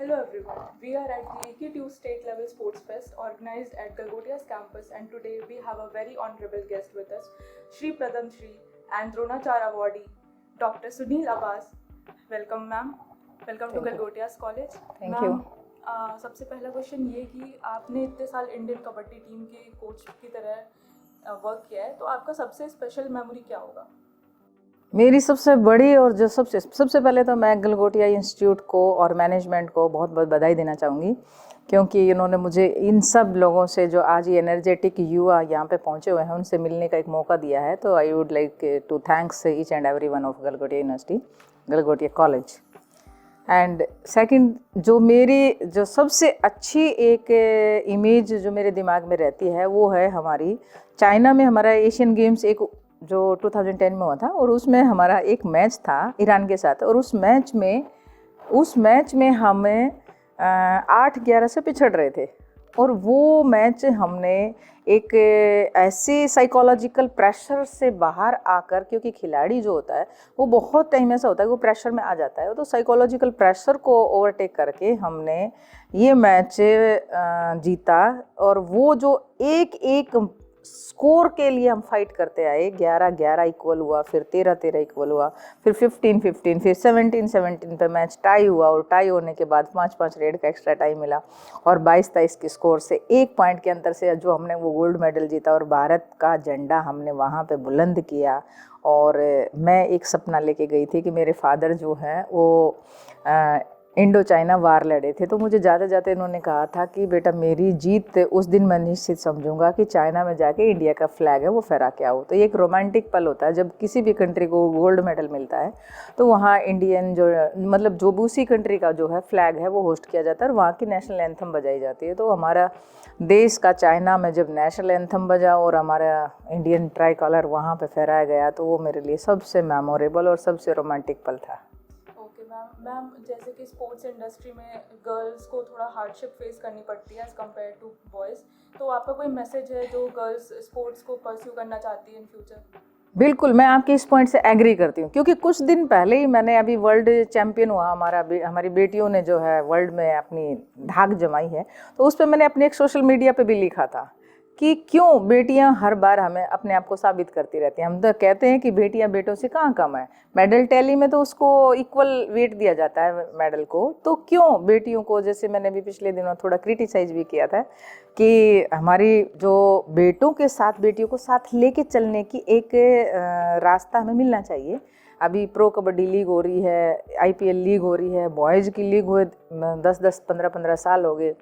Hello everyone, we are at the EQ2 State Level Sports Fest organized at Galgotia's campus, and today we have a very honorable guest with us, Shri Pradam Shri and Dronachar awardee, Dr. Sunil Abbas. Welcome ma'am, welcome to Galgotia's College. Thank you. सबसे पहला question ये कि आपने इतने साल Indian kabaddi team के coach की तरह वर्क किया है, तो आपका सबसे स्पेशल मेमोरी क्या होगा? मेरी सबसे बड़ी और जो सबसे पहले तो मैं गलगोटिया इंस्टीट्यूट को और मैनेजमेंट को बहुत बहुत बधाई देना चाहूँगी, क्योंकि इन्होंने मुझे इन सब लोगों से जो आज ये एनर्जेटिक युवा यहाँ पे पहुँचे हुए हैं उनसे मिलने का एक मौका दिया है. तो I would like to thanks each and every one of Galgotia university, Galgotia college. And second, जो मेरी जो सबसे अच्छी एक इमेज जो मेरे दिमाग में रहती है वो है हमारी चाइना में हमारा एशियन गेम्स एक जो 2010 में हुआ था, और उसमें हमारा एक मैच था ईरान के साथ, और उस मैच में हमें 8-11 से पिछड़ रहे थे. और वो मैच हमने एक ऐसे साइकोलॉजिकल प्रेशर से बाहर आकर, क्योंकि खिलाड़ी जो होता है वो बहुत टाइम ऐसा होता है वो प्रेशर में आ जाता है, तो साइकोलॉजिकल प्रेशर को ओवरटेक करके हमने ये मैच जीता. और वो जो एक स्कोर के लिए हम फाइट करते आए, 11-11 इक्वल हुआ, फिर 13-13 इक्वल हुआ, फिर 15-15, फिर 17-17 पे मैच टाई हुआ, और टाई होने के बाद 5-5 रेड का एक्स्ट्रा टाइम मिला, और 22-23 के स्कोर से 1 पॉइंट के अंतर से जो हमने वो गोल्ड मेडल जीता और भारत का झंडा हमने वहाँ पे बुलंद किया. और मैं एक सपना लेके गई थी कि मेरे फादर जो हैं वो इंडो चाइना वार लड़े थे, तो मुझे जाते जाते इन्होंने कहा था कि बेटा मेरी जीत उस दिन मैं निश्चित समझूंगा कि चाइना में जाके इंडिया का फ्लैग है वो फहरा के आओ. तो ये एक रोमांटिक पल होता है जब किसी भी कंट्री को गोल्ड मेडल मिलता है, तो वहाँ इंडियन जो मतलब जो भी उसी कंट्री का जो है फ्लैग है वो होस्ट किया जाता है और वहाँ की नेशनल एंथम बजाई जाती है. तो हमारा देश का चाइना में जब नेशनल एंथम बजा और हमारा इंडियन ट्राई कलर वहाँ पर फहराया गया, तो वो मेरे लिए सबसे मेमोरेबल और सबसे रोमांटिक पल था. मैम, जैसे कि स्पोर्ट्स इंडस्ट्री में गर्ल्स को थोड़ा हार्डशिप फेस करनी पड़ती है एज़ कम्पेयर टू बॉयज़, तो आपका कोई मैसेज है जो गर्ल्स स्पोर्ट्स को परस्यू करना चाहती है इन फ्यूचर? बिल्कुल, मैं आपके इस पॉइंट से एग्री करती हूँ, क्योंकि कुछ दिन पहले ही मैंने अभी वर्ल्ड चैम्पियन हुआ हमारी बेटियों ने जो है वर्ल्ड में अपनी धाक जमाई है, तो उस पर मैंने अपने एक सोशल मीडिया पे भी लिखा था कि क्यों बेटियां हर बार हमें अपने आप को साबित करती रहती हैं. हम तो कहते हैं कि बेटियां बेटों से कहाँ कम है, मेडल टैली में तो उसको इक्वल वेट दिया जाता है मेडल को, तो क्यों बेटियों को, जैसे मैंने भी पिछले दिनों थोड़ा क्रिटिसाइज भी किया था कि हमारी जो बेटों के साथ बेटियों को साथ लेके चलने की एक रास्ता हमें मिलना चाहिए. अभी प्रो कबड्डी लीग हो रही है, IPL लीग हो रही है, बॉयज़ की लीग हुए 10-10, 15-15 साल हो गए,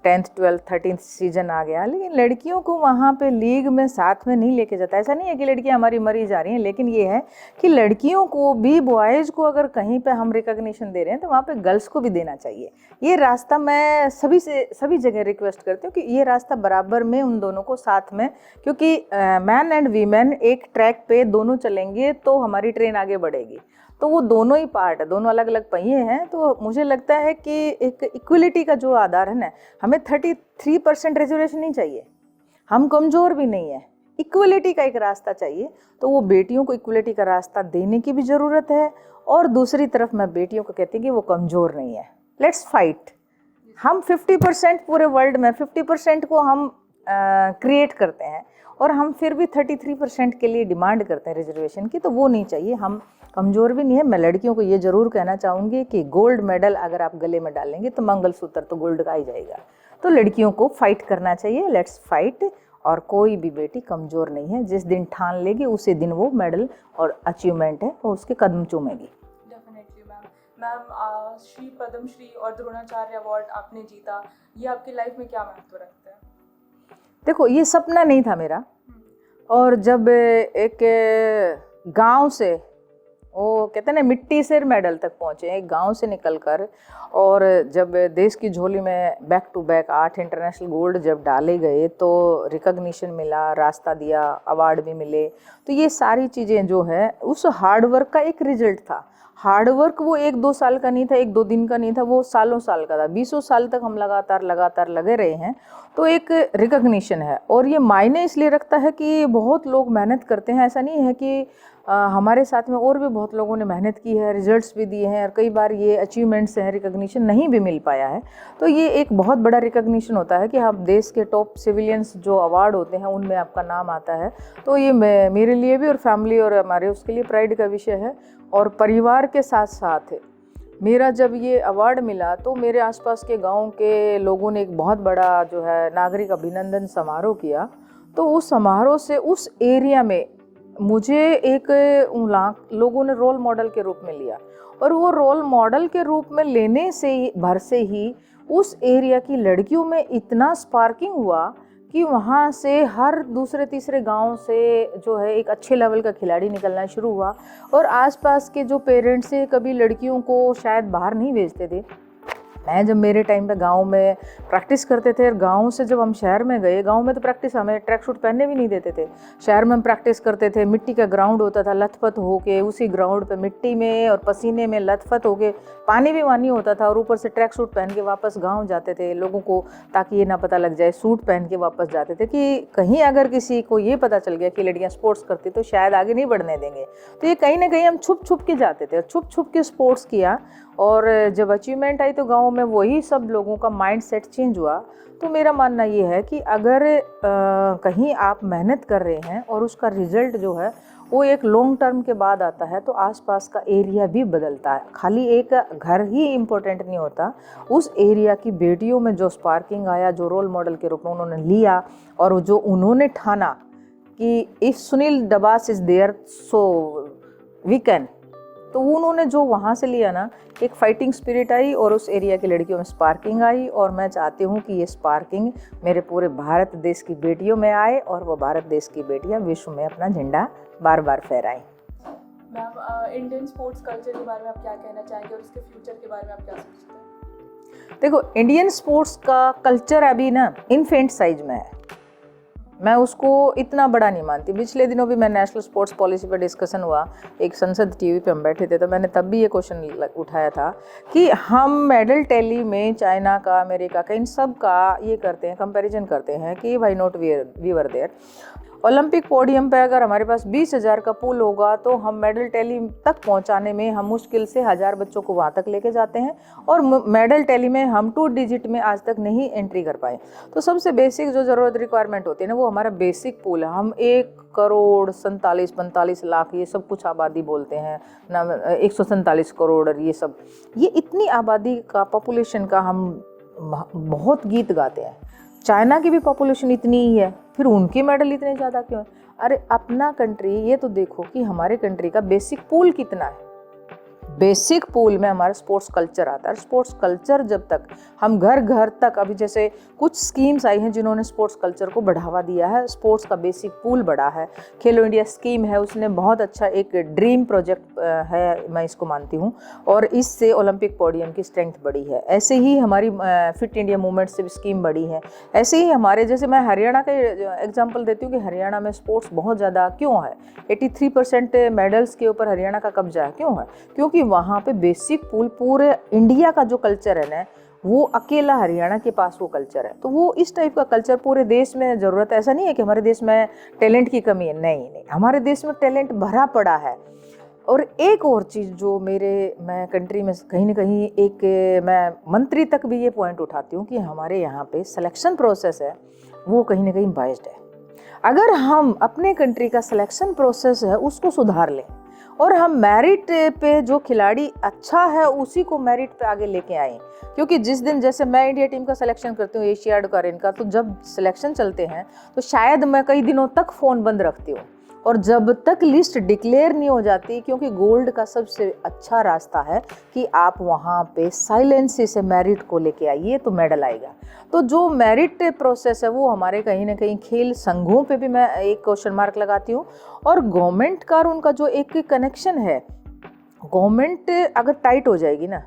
10th 12th 13th सीजन आ गया, लेकिन लड़कियों को वहाँ पे लीग में साथ में नहीं लेके जाता. ऐसा नहीं है कि लड़कियाँ हमारी मरी जा रही हैं, लेकिन ये है कि लड़कियों को भी, बॉयज़ को अगर कहीं पे हम रिकॉग्निशन दे रहे हैं तो वहाँ पे गर्ल्स को भी देना चाहिए. ये रास्ता मैं सभी जगह रिक्वेस्ट करती हूँ कि ये रास्ता बराबर में उन दोनों को साथ में, क्योंकि मैन एंड वीमेन एक ट्रैक पे दोनों चलेंगे तो हमारी ट्रेन आगे बढ़ेगी. तो वो दोनों ही पार्ट है, दोनों अलग अलग पहिए हैं. तो मुझे लगता है कि एक इक्वलिटी का जो आधार है ना, हमें 33% रिजर्वेशन नहीं चाहिए, हम कमज़ोर भी नहीं है, इक्वलिटी का एक रास्ता चाहिए. तो वो बेटियों को इक्वलिटी का रास्ता देने की भी ज़रूरत है, और दूसरी तरफ मैं बेटियों को कहती हूँ कि वो कमज़ोर नहीं है. Let's fight. हम 50% पूरे वर्ल्ड में 50% को हम क्रिएट करते हैं, और हम फिर भी 33% के लिए डिमांड करते हैं रिजर्वेशन की, तो वो नहीं चाहिए. हम कमज़ोर भी नहीं है. मैं लड़कियों को ये ज़रूर कहना चाहूँगी कि गोल्ड मेडल अगर आप गले में डालेंगे तो मंगलसूत्र तो गोल्ड का ही जाएगा. तो लड़कियों को फाइट करना चाहिए. Let's fight. और कोई भी बेटी कमज़ोर नहीं है, जिस दिन ठान लेगी उसी दिन वो मेडल और अचीवमेंट है वो उसके कदम चूमेगी. डेफिनेटली मैम, श्री पद्म श्री और द्रोणाचार्य अवार्ड आपने जीता, ये आपकी लाइफ में क्या महत्व रखता है? देखो, ये सपना नहीं था मेरा, और जब एक गांव से, वो कहते हैं ना, मिट्टी से मेडल तक पहुँचे, एक गांव से निकलकर, और जब देश की झोली में back to back 8 international gold जब डाले गए तो रिकॉग्निशन मिला, रास्ता दिया, अवार्ड भी मिले. तो ये सारी चीज़ें जो है उस हार्डवर्क का एक रिजल्ट था. हार्डवर्क वो 1-2 साल का नहीं था, 1-2 दिन का नहीं था, वो सालों साल का था. 20 साल तक हम लगातार लगे रहे हैं. तो एक रिकॉग्निशन है, और ये मायने इसलिए रखता है कि बहुत लोग मेहनत करते हैं. ऐसा नहीं है कि हमारे साथ में और भी बहुत लोगों ने मेहनत की है, रिजल्ट्स भी दिए हैं और कई बार ये अचीवमेंट्स हैं, रिकग्निशन नहीं भी मिल पाया है। तो ये एक बहुत बड़ा रिकग्निशन होता है कि हम देश के टॉप सिविलियंस जो अवार्ड होते हैं उनमें आपका नाम आता है। तो ये मेरे लिए भी और फैमिली और हमारे उसके लिए प्राइड का विषय है। और परिवार के साथ साथ मेरा जब ये अवार्ड मिला तो मेरे आसपास के गांव के लोगों ने एक बहुत बड़ा जो है नागरिक अभिनंदन समारोह किया। तो उस समारोह से उस एरिया में मुझे एक लोगों ने रोल मॉडल के रूप में लिया, और वो रोल मॉडल के रूप में लेने से ही उस एरिया की लड़कियों में इतना स्पार्किंग हुआ कि वहाँ से हर दूसरे तीसरे गांव से जो है एक अच्छे लेवल का खिलाड़ी निकलना शुरू हुआ। और आसपास के जो पेरेंट्स थे कभी लड़कियों को शायद बाहर नहीं भेजते थे। मैं जब मेरे टाइम पे गांव में प्रैक्टिस करते थे और गांव से जब हम शहर में गए, गांव में तो प्रैक्टिस हमें ट्रैक सूट पहनने भी नहीं देते थे। शहर में हम प्रैक्टिस करते थे, मिट्टी का ग्राउंड होता था, लथपथ होके उसी ग्राउंड पे मिट्टी में और पसीने में लथपथ होके पानी भी वानी होता था, और ऊपर से ट्रैक सूट पहन के वापस गाँव जाते थे लोगों को, ताकि ये ना पता लग जाए, सूट पहन के वापस जाते थे कि कहीं अगर किसी को ये पता चल गया कि लड़कियाँ स्पोर्ट्स करती तो शायद आगे नहीं बढ़ने देंगे। तो ये कहीं ना कहीं हम छुप छुप के जाते थे, छुप छुप के स्पोर्ट्स किया। और जब अचीवमेंट आई तो गांव में वही सब लोगों का माइंड सेट चेंज हुआ। तो मेरा मानना ये है कि अगर कहीं आप मेहनत कर रहे हैं और उसका रिजल्ट जो है वो एक लॉन्ग टर्म के बाद आता है, तो आसपास का एरिया भी बदलता है। खाली एक घर ही इम्पोर्टेंट नहीं होता, उस एरिया की बेटियों में जो स्पार्किंग आया, जो रोल मॉडल के रूप में उन्होंने लिया, और जो उन्होंने ठाना कि if Sunil Dabas is there so we can, तो उन्होंने जो वहाँ से लिया ना, एक फाइटिंग स्पिरिट आई और उस एरिया की लड़कियों में स्पार्किंग आई। और मैं चाहती हूँ कि ये स्पार्किंग मेरे पूरे भारत देश की बेटियों में आए और वो भारत देश की बेटियाँ विश्व में अपना झंडा बार बार फहराएं। मैम, इंडियन स्पोर्ट्स कल्चर के बारे में आप क्या कहना चाहेंगे और उसके फ्यूचर के बारे में आप क्या सोचते हैं? देखो, इंडियन स्पोर्ट्स का कल्चर अभी ना इन्फेंट साइज में है, मैं उसको इतना बड़ा नहीं मानती। पिछले दिनों भी मैं नेशनल स्पोर्ट्स पॉलिसी पर डिस्कशन हुआ, एक संसद टीवी पे हम बैठे थे, तो मैंने तब भी ये क्वेश्चन उठाया था कि हम मेडल टैली में चाइना का, अमेरिका का, इन सब का ये करते हैं, कंपैरिजन करते हैं कि why not we were there. Olympic podium पे अगर हमारे पास 20,000 का पूल होगा तो हम मेडल टैली तक पहुंचाने में हम मुश्किल से 1000 बच्चों को वहां तक लेके जाते हैं, और मेडल टैली में हम 2 डिजिट में आज तक नहीं एंट्री कर पाए। तो सबसे बेसिक जो ज़रूरत रिक्वायरमेंट होती है ना, वो हमारा बेसिक पूल है। हम 1,47,45 लाख ये सब कुछ आबादी बोलते हैं ना, 147 करोड़, और ये इतनी आबादी का, पॉपुलेशन का हम बहुत गीत गाते हैं। चाइना की भी पॉपुलेशन इतनी ही है, फिर उनके मेडल इतने ज़्यादा क्यों है? अरे अपना कंट्री, ये तो देखो कि हमारे कंट्री का बेसिक पूल कितना है। बेसिक पूल में हमारा स्पोर्ट्स कल्चर आता है। स्पोर्ट्स कल्चर जब तक हम घर घर तक, अभी जैसे कुछ स्कीम्स आई हैं जिन्होंने स्पोर्ट्स कल्चर को बढ़ावा दिया है, स्पोर्ट्स का बेसिक पूल बढ़ा है। खेलो इंडिया स्कीम है, उसने बहुत अच्छा एक ड्रीम प्रोजेक्ट है, मैं इसको मानती हूँ, और इससे ओलंपिक पोडियम की स्ट्रेंथ बढ़ी है। ऐसे ही हमारी फिट इंडिया मूवमेंट से भी स्कीम बढ़ी है। ऐसे ही हमारे, जैसे मैं हरियाणा का एग्जाम्पल देती हूँ कि हरियाणा में स्पोर्ट्स बहुत ज़्यादा क्यों है, 83% मेडल्स के ऊपर हरियाणा का कब्जा है। क्यों है? क्योंकि वहाँ पे बेसिक पूल, पूरे इंडिया का जो कल्चर है ना, वो अकेला हरियाणा के पास वो कल्चर है। तो वो इस टाइप का कल्चर पूरे देश में ज़रूरत है। ऐसा नहीं है कि हमारे देश में टैलेंट की कमी है, नहीं, हमारे देश में टैलेंट भरा पड़ा है। और एक और चीज़ जो मैं कंट्री में कहीं ना कहीं मैं मंत्री तक भी ये पॉइंट उठाती हूँ कि हमारे यहाँ पे सिलेक्शन प्रोसेस है, वो कहीं ना कहीं बाइस्ड है। अगर हम अपने कंट्री का सिलेक्शन प्रोसेस है उसको सुधार लें, और हम मेरिट पे जो खिलाड़ी अच्छा है उसी को मेरिट पे आगे लेके आए। क्योंकि जिस दिन, जैसे मैं इंडिया टीम का सिलेक्शन करती हूँ, एशियाड का, इनका, तो जब सिलेक्शन चलते हैं तो शायद मैं कई दिनों तक फ़ोन बंद रखती हूँ, और जब तक लिस्ट डिक्लेयर नहीं हो जाती, क्योंकि गोल्ड का सबसे अच्छा रास्ता है कि आप वहाँ पे साइलेंस से मेरिट को लेके आइए तो मेडल आएगा। तो जो मेरिट प्रोसेस है वो हमारे कहीं ना कहीं खेल संघों पे भी मैं एक क्वेश्चन मार्क लगाती हूँ। और गवर्नमेंट का और उनका जो एक कनेक्शन है, गवर्नमेंट अगर टाइट हो जाएगी ना,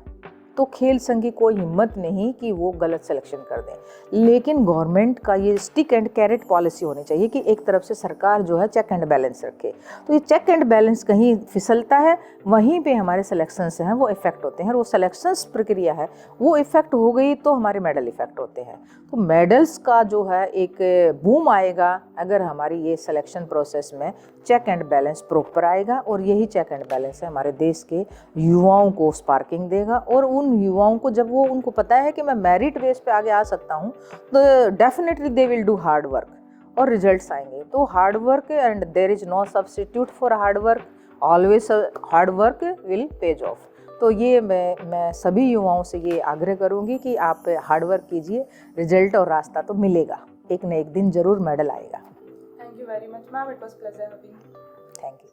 तो खेल संघ की कोई हिम्मत नहीं कि वो गलत सिलेक्शन कर दें। लेकिन गवर्नमेंट का ये स्टिक एंड कैरेट पॉलिसी होनी चाहिए कि एक तरफ से सरकार जो है चेक एंड बैलेंस रखे। तो ये चेक एंड बैलेंस कहीं फिसलता है, वहीं पे हमारे सिलेक्शंस हैं वो इफेक्ट होते हैं, और वो सिलेक्शंस प्रक्रिया है वो इफेक्ट हो गई तो हमारे मेडल इफेक्ट होते हैं। तो मेडल्स का जो है एक बूम आएगा अगर हमारी ये सिलेक्शन प्रोसेस में चेक एंड बैलेंस प्रॉपर आएगा, और यही चेक एंड बैलेंस है हमारे देश के युवाओं को स्पार्किंग देगा। और उन युवाओं को जब वो उनको पता है कि मैं मेरिट बेस पे आगे आ सकता हूँ, तो definitely they will do hard work और रिजल्ट्स आएंगे। तो hard work and there is no substitute for hard work, always hard work will pays off. तो ये मैं सभी युवाओं से ये आग्रह करूँगी कि आप हार्ड वर्क कीजिए, रिजल्ट और रास्ता तो मिलेगा, एक न एक दिन ज़रूर मेडल आएगा। Thank you very much, ma'am. It was pleasure having you. Thank you.